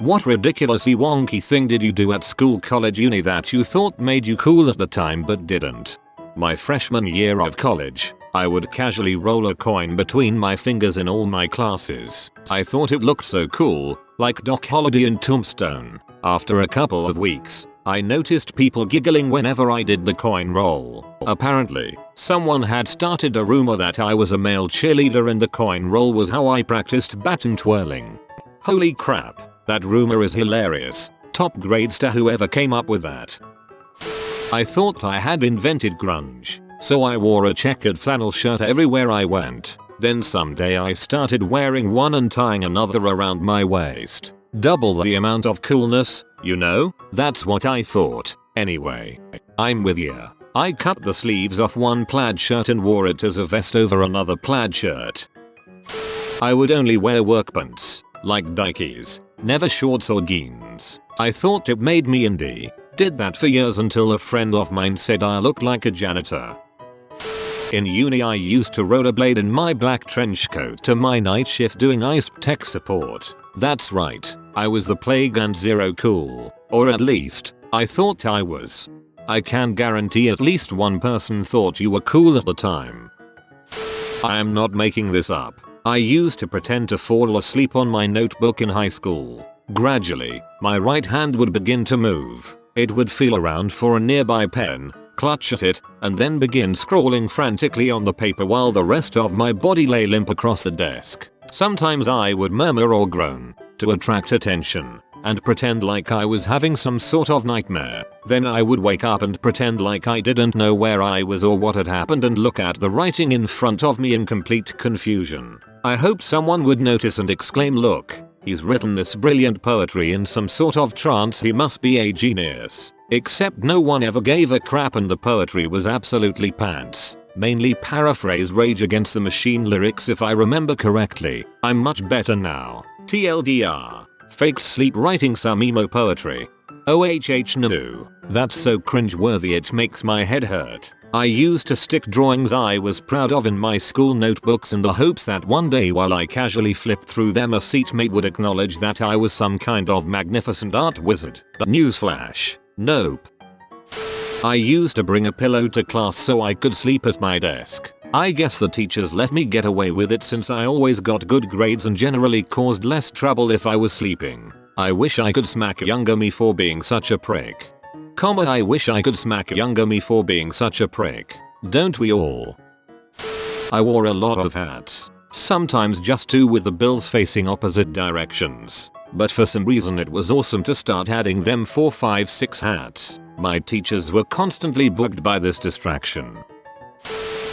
What ridiculously wonky thing did you do at school, college, uni that you thought made you cool at the time but didn't? My freshman year of college, I would casually roll a coin between my fingers in all my classes. I thought it looked so cool, like Doc Holliday in Tombstone. After a couple of weeks, I noticed people giggling whenever I did the coin roll. Apparently, someone had started a rumor that I was a male cheerleader and the coin roll was how I practiced baton twirling. Holy crap, that rumor is hilarious. Top grades to whoever came up with that. I thought I had invented grunge, so I wore a checkered flannel shirt everywhere I went. Then someday I started wearing one and tying another around my waist. Double the amount of coolness, you know? That's what I thought. Anyway, I'm with ya. I cut the sleeves off one plaid shirt and wore it as a vest over another plaid shirt. I would only wear work pants, like Dikeys, never shorts or jeans. I thought it made me indie. Did that for years until a friend of mine said I looked like a janitor. In uni I used to rollerblade in my black trench coat to my night shift doing ISP tech support. That's right, I was the plague and zero cool. Or at least, I thought I was. I can guarantee at least one person thought you were cool at the time. I am not making this up. I used to pretend to fall asleep on my notebook in high school. Gradually, my right hand would begin to move. It would feel around for a nearby pen, clutch at it, and then begin scrawling frantically on the paper while the rest of my body lay limp across the desk. Sometimes I would murmur or groan to attract attention and pretend like I was having some sort of nightmare. Then I would wake up and pretend like I didn't know where I was or what had happened and look at the writing in front of me in complete confusion. I hoped someone would notice and exclaim, "Look, he's written this brilliant poetry in some sort of trance, he must be a genius." Except no one ever gave a crap and the poetry was absolutely pants. Mainly paraphrase Rage Against the Machine lyrics if I remember correctly. I'm much better now. TLDR. Faked sleep writing some emo poetry. OHH no. That's so cringeworthy it makes my head hurt. I used to stick drawings I was proud of in my school notebooks in the hopes that one day while I casually flipped through them a seatmate would acknowledge that I was some kind of magnificent art wizard. Newsflash. Nope. I used to bring a pillow to class so I could sleep at my desk. I guess the teachers let me get away with it since I always got good grades and generally caused less trouble if I was sleeping. I wish I could smack younger me for being such a prick. I wish I could smack younger me for being such a prick. Don't we all? I wore a lot of hats. Sometimes just two with the bills facing opposite directions. But for some reason it was awesome to start adding them 4, 5, 6 hats. My teachers were constantly bugged by this distraction.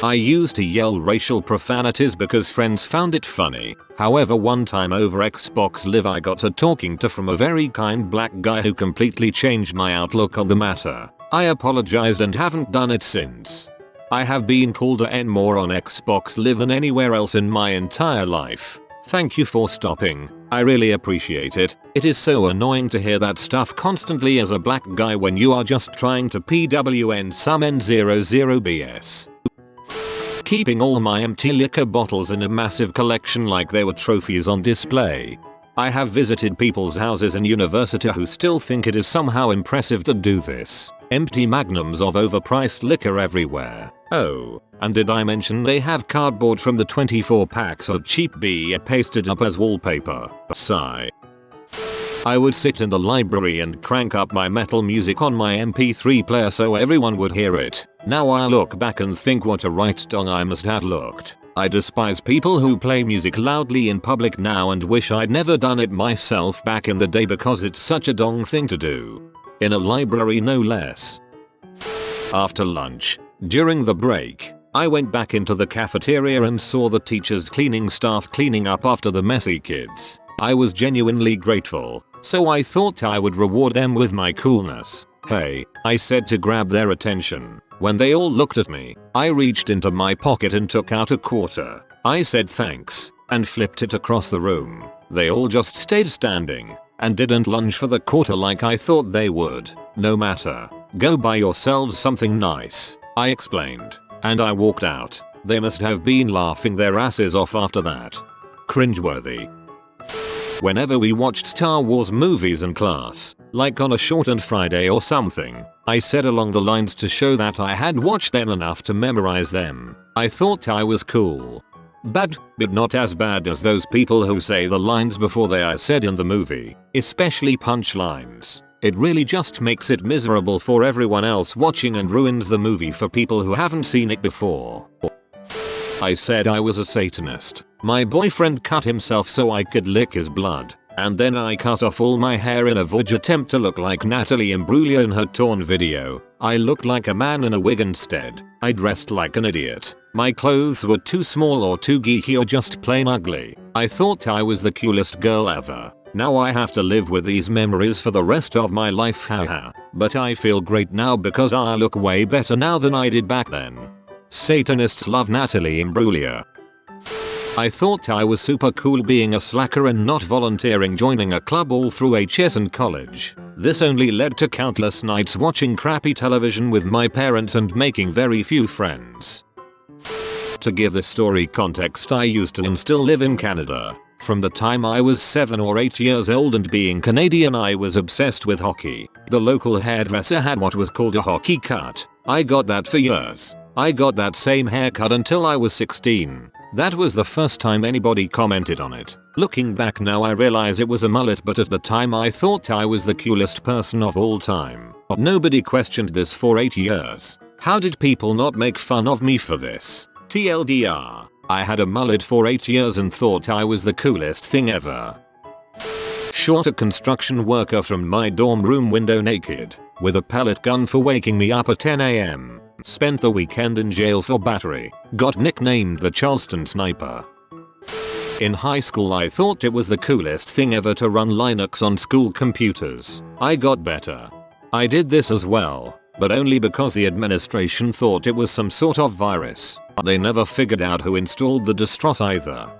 I used to yell racial profanities because friends found it funny. However, one time over Xbox Live I got a talking to from a very kind black guy who completely changed my outlook on the matter. I apologized and haven't done it since. I have been called a N more on Xbox Live than anywhere else in my entire life. Thank you for stopping. I really appreciate it. It is so annoying to hear that stuff constantly as a black guy when you are just trying to PWN some N00 BS. Keeping all my empty liquor bottles in a massive collection like they were trophies on display. I have visited people's houses in university who still think it is somehow impressive to do this. Empty magnums of overpriced liquor everywhere. Oh, and did I mention they have cardboard from the 24 packs of cheap beer pasted up as wallpaper? Sigh. I would sit in the library and crank up my metal music on my MP3 player so everyone would hear it. Now I look back and think what a right dong I must have looked. I despise people who play music loudly in public now and wish I'd never done it myself back in the day because it's such a dong thing to do. In a library no less. After lunch, during the break, I went back into the cafeteria and saw the teachers' cleaning staff cleaning up after the messy kids. I was genuinely grateful, so I thought I would reward them with my coolness. "Hey," I said to grab their attention. When they all looked at me, I reached into my pocket and took out a quarter. I said thanks, and flipped it across the room. They all just stayed standing, and didn't lunge for the quarter like I thought they would. "No matter. Go buy yourselves something nice," I explained, and I walked out. They must have been laughing their asses off after that. Cringeworthy. Whenever we watched Star Wars movies in class, like on a shortened Friday or something, I said along the lines to show that I had watched them enough to memorize them. I thought I was cool. Bad, but not as bad as those people who say the lines before they are said in the movie, especially punchlines. It really just makes it miserable for everyone else watching and ruins the movie for people who haven't seen it before. I said I was a Satanist. My boyfriend cut himself so I could lick his blood, and then I cut off all my hair in a vogue attempt to look like Natalie Imbruglia in her Torn video. I looked like a man in a wig instead. I dressed like an idiot. My clothes were too small or too geeky or just plain ugly. I thought I was the coolest girl ever. Now I have to live with these memories for the rest of my life, haha. But I feel great now because I look way better now than I did back then. Satanists love Natalie Imbruglia. I thought I was super cool being a slacker and not volunteering joining a club all through HS and college. This only led to countless nights watching crappy television with my parents and making very few friends. To give this story context, I used to and still live in Canada. From the time I was 7 or 8 years old, and being Canadian I was obsessed with hockey. The local hairdresser had what was called a hockey cut. I got that for years. I got that same haircut until I was 16. That was the first time anybody commented on it. Looking back now I realize it was a mullet, but at the time I thought I was the coolest person of all time. Nobody questioned this for 8 years. How did people not make fun of me for this? TLDR. I had a mullet for 8 years and thought I was the coolest thing ever. Shot a construction worker from my dorm room window naked, with a pellet gun for waking me up at 10 AM. Spent the weekend in jail for battery. Got nicknamed the Charleston Sniper. In high school I thought it was the coolest thing ever to run Linux on school computers. I got better. I did this as well, but only because the administration thought it was some sort of virus. They never figured out who installed the distress either.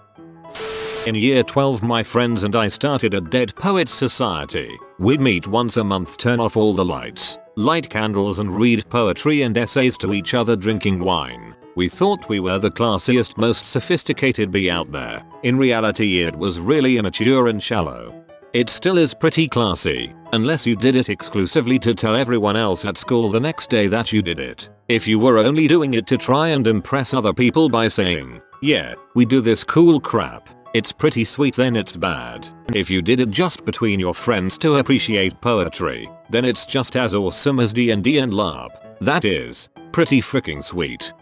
In year 12 my friends and I started a Dead Poets Society. We'd meet once a month, turn off all the lights, light candles and read poetry and essays to each other drinking wine. We thought we were the classiest, most sophisticated bee out there. In reality it was really immature and shallow. It still is pretty classy, unless you did it exclusively to tell everyone else at school the next day that you did it. If you were only doing it to try and impress other people by saying, yeah, we do this cool crap, it's pretty sweet, then it's bad. If you did it just between your friends to appreciate poetry, then it's just as awesome as D&D and LARP. That is pretty freaking sweet.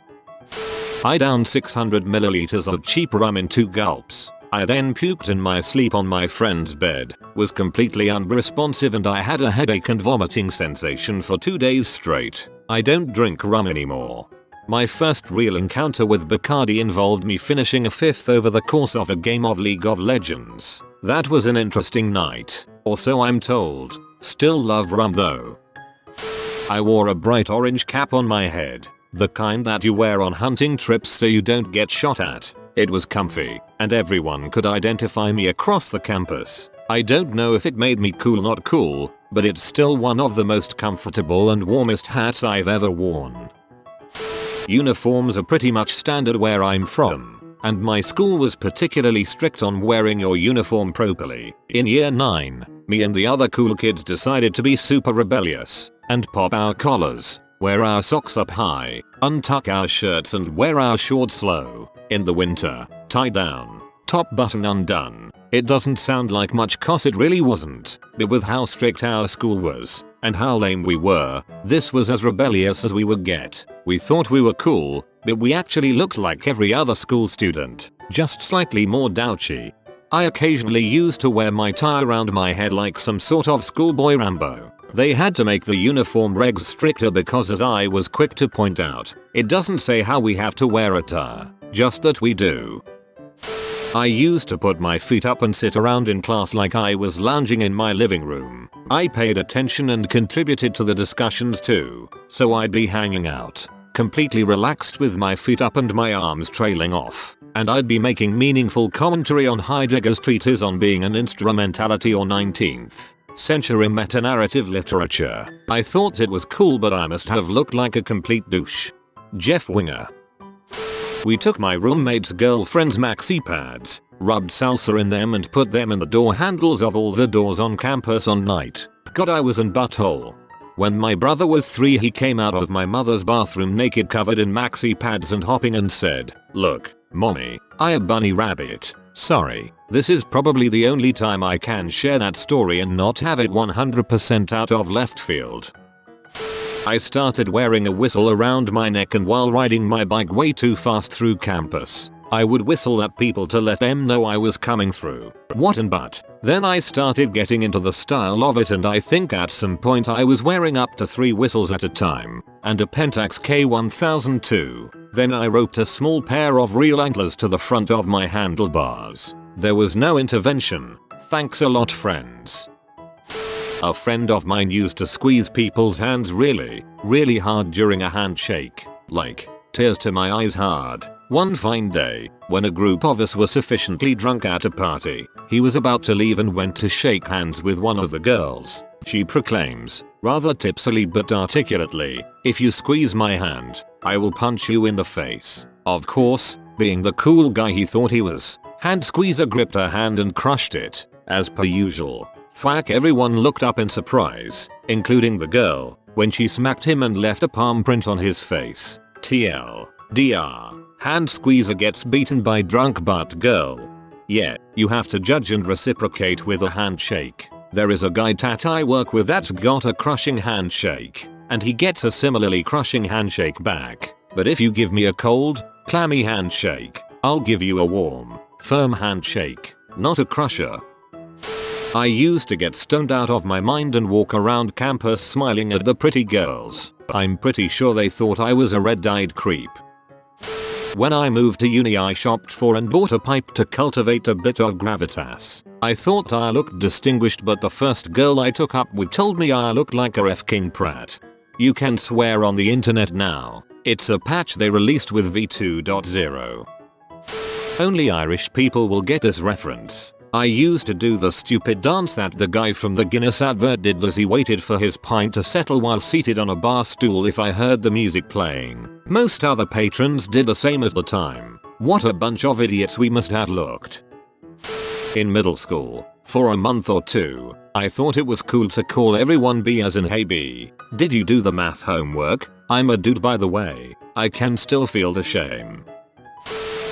I downed 600 milliliters of cheap rum in 2 gulps. I then puked in my sleep on my friend's bed, was completely unresponsive, and I had a headache and vomiting sensation for 2 days straight. I don't drink rum anymore. My first real encounter with Bacardi involved me finishing a 5th over the course of a game of League of Legends. That was an interesting night, or so I'm told. Still love rum though. I wore a bright orange cap on my head, the kind that you wear on hunting trips so you don't get shot at. It was comfy, and everyone could identify me across the campus. I don't know if it made me cool, not cool, but it's still one of the most comfortable and warmest hats I've ever worn. Uniforms are pretty much standard where I'm from, and my school was particularly strict on wearing your uniform properly. In year 9, me and the other cool kids decided to be super rebellious and pop our collars, wear our socks up high, untuck our shirts and wear our shorts low. In the winter, tie down, top button undone. It doesn't sound like much cause it really wasn't, but with how strict our school was, and how lame we were, this was as rebellious as we would get. We thought we were cool, but we actually looked like every other school student, just slightly more douchy. I occasionally used to wear my tie around my head like some sort of schoolboy Rambo. They had to make the uniform regs stricter because, as I was quick to point out, it doesn't say how we have to wear a tie, just that we do. I used to put my feet up and sit around in class like I was lounging in my living room. I paid attention and contributed to the discussions too, so I'd be hanging out, completely relaxed with my feet up and my arms trailing off, and I'd be making meaningful commentary on Heidegger's treatise on being an instrumentality or 19th century meta-narrative literature. I thought it was cool, but I must have looked like a complete douche. Jeff Winger. We took my roommate's girlfriend's maxi pads, rubbed salsa in them and put them in the door handles of all the doors on campus on night. God, I was in butthole. When my brother was 3, he came out of my mother's bathroom naked, covered in maxi pads and hopping, and said, "Look, mommy, I a bunny rabbit." Sorry, this is probably the only time I can share that story and not have it 100% out of left field. I started wearing a whistle around my neck, and while riding my bike way too fast through campus, I would whistle at people to let them know I was coming through. What and but. Then I started getting into the style of it, and I think at some point I was wearing up to 3 whistles at a time, and a Pentax K1002. Then I roped a small pair of real antlers to the front of my handlebars. There was no intervention. Thanks a lot, friends. A friend of mine used to squeeze people's hands really hard during a handshake. Like, tears to my eyes hard. One fine day, when a group of us were sufficiently drunk at a party, he was about to leave and went to shake hands with one of the girls. She proclaims, rather tipsily but articulately, "If you squeeze my hand, I will punch you in the face." Of course, being the cool guy he thought he was, hand squeezer gripped her hand and crushed it, as per usual. Thwack! Everyone looked up in surprise, including the girl, when she smacked him and left a palm print on his face. TLDR. Hand squeezer gets beaten by drunk butt girl. Yeah, you have to judge and reciprocate with a handshake. There is a guy tat I work with that's got a crushing handshake, and he gets a similarly crushing handshake back. But if you give me a cold, clammy handshake, I'll give you a warm, firm handshake, not a crusher. I used to get stoned out of my mind and walk around campus smiling at the pretty girls. I'm pretty sure they thought I was a red-eyed creep. When I moved to uni, I shopped for and bought a pipe to cultivate a bit of gravitas. I thought I looked distinguished, but the first girl I took up with told me I looked like a F. King Pratt. You can swear on the internet now. It's a patch they released with v2.0. Only Irish people will get this reference. I used to do the stupid dance that the guy from the Guinness advert did as he waited for his pint to settle while seated on a bar stool if I heard the music playing. Most other patrons did the same at the time. What a bunch of idiots we must have looked. In middle school, for a month or 2, I thought it was cool to call everyone B as in "Hey B, did you do the math homework? I'm a dude, by the way." I can still feel the shame.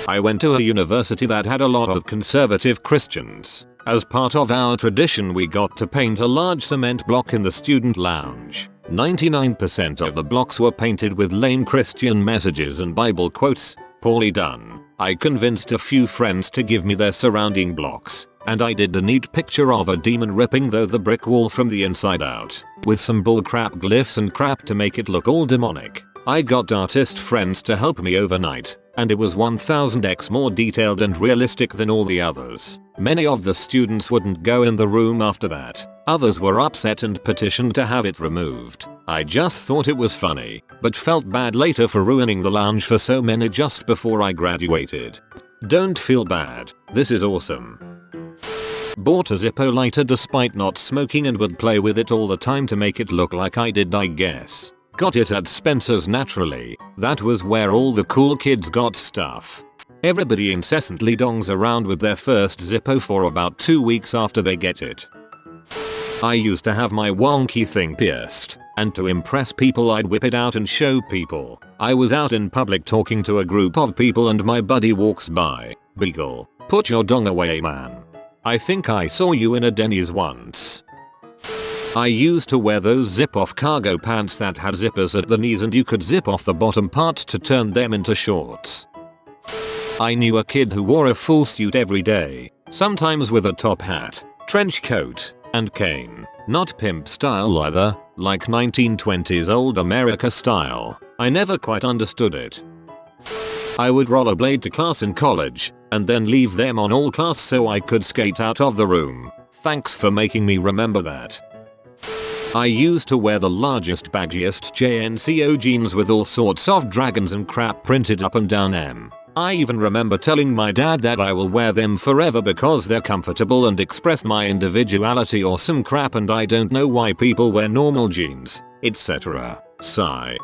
I went to a university that had a lot of conservative Christians. As part of our tradition, we got to paint a large cement block in the student lounge. 99% of the blocks were painted with lame Christian messages and Bible quotes. Poorly done. I convinced a few friends to give me their surrounding blocks, and I did a neat picture of a demon ripping though the brick wall from the inside out, with some bullcrap glyphs and crap to make it look all demonic. I got artist friends to help me overnight, and it was 1000x more detailed and realistic than all the others. Many of the students wouldn't go in the room after that. Others were upset and petitioned to have it removed. I just thought it was funny, but felt bad later for ruining the lounge for so many just before I graduated. Don't feel bad, this is awesome. Bought a Zippo lighter despite not smoking and would play with it all the time to make it look like I did, I guess. Got it at Spencer's naturally. That was where all the cool kids got stuff. Everybody incessantly dongs around with their first Zippo for about 2 weeks after they get it. I used to have my wonky thing pierced, and to impress people I'd whip it out and show people. I was out in public talking to a group of people and my buddy walks by. "Beagle, put your dong away, man. I think I saw you in a Denny's once." I used to wear those zip-off cargo pants that had zippers at the knees and you could zip off the bottom part to turn them into shorts. I knew a kid who wore a full suit every day, sometimes with a top hat, trench coat, and cane. Not pimp style either, like 1920s old America style. I never quite understood it. I would rollerblade to class in college, and then leave them on all class so I could skate out of the room. Thanks for making me remember that. I used to wear the largest baggiest JNCO jeans with all sorts of dragons and crap printed up and down them. I even remember telling my dad that I will wear them forever because they're comfortable and express my individuality or some crap, and I don't know why people wear normal jeans, etc. Sigh.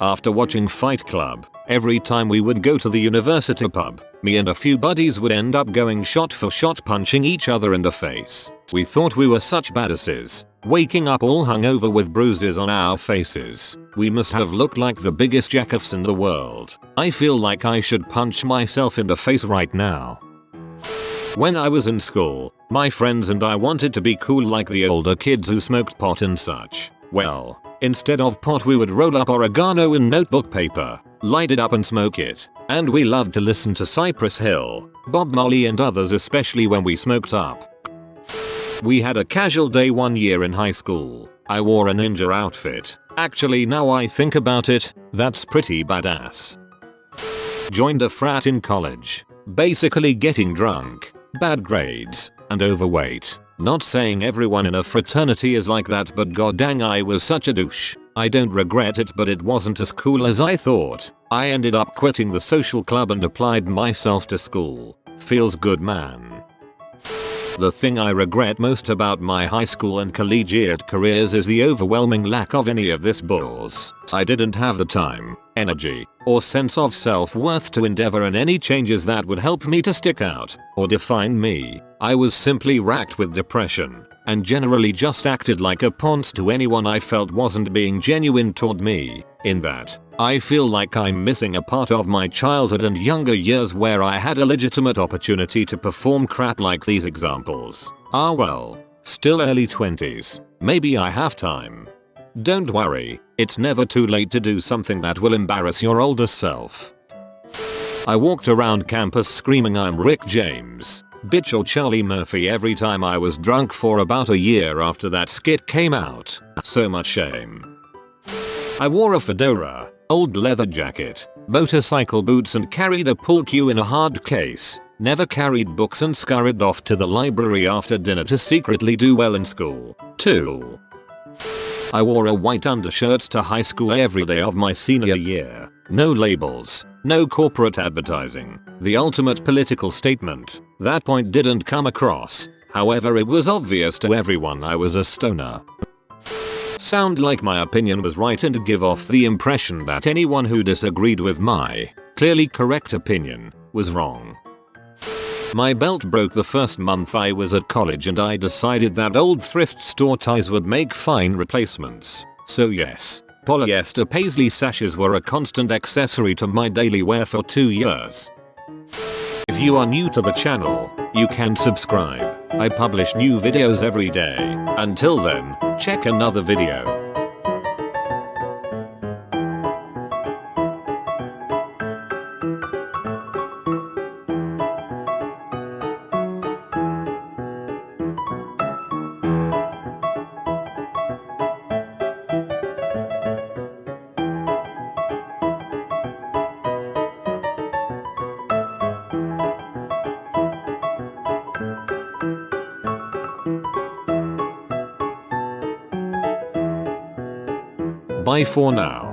After watching Fight Club, every time we would go to the university pub, Me and a few buddies would end up going shot for shot punching each other in the face. We thought we were such badasses, waking up all hungover with bruises on our faces. We must have looked like the biggest jackoffs in the world. I feel like I should punch myself in the face right now. When I was in school, my friends and I wanted to be cool like the older kids who smoked pot and such. Well, instead of pot we would roll up oregano in notebook paper, light it up and smoke it. And we loved to listen to Cypress Hill, Bob Marley and others, especially when we smoked up. We had a casual day one year in high school. I wore a ninja outfit. Actually, now I think about it, that's pretty badass. Joined a frat in college. Basically getting drunk, bad grades, and overweight. Not saying everyone in a fraternity is like that, but goddamn I was such a douche. I don't regret it, but it wasn't as cool as I thought. I ended up quitting the social club and applied myself to school. Feels good, man. The thing I regret most about my high school and collegiate careers is the overwhelming lack of any of this balls. I didn't have the time, energy, or sense of self-worth to endeavor in any changes that would help me to stick out or define me. I was simply racked with depression and generally just acted like a ponce to anyone I felt wasn't being genuine toward me. In that, I feel like I'm missing a part of my childhood and younger years where I had a legitimate opportunity to perform crap like these examples. Ah well, still early 20s. Maybe I have time. Don't worry, it's never too late to do something that will embarrass your older self. I walked around campus screaming I'm Rick James, bitch or Charlie Murphy every time I was drunk for about a year after that skit came out. So much shame. I wore a fedora, old leather jacket, motorcycle boots and carried a pool cue in a hard case. Never carried books and scurried off to the library after dinner to secretly do well in school. 2. I wore a white undershirt to high school every day of my senior year. No labels, no corporate advertising. The ultimate political statement. That point didn't come across. However, it was obvious to everyone I was a stoner. Sound like my opinion was right and give off the impression that anyone who disagreed with my clearly correct opinion was wrong. My belt broke the first month I was at college and I decided that old thrift store ties would make fine replacements. So yes, polyester paisley sashes were a constant accessory to my daily wear for 2 years. If you are new to the channel, you can subscribe. I publish new videos every day. Until then, check another video. Bye for now.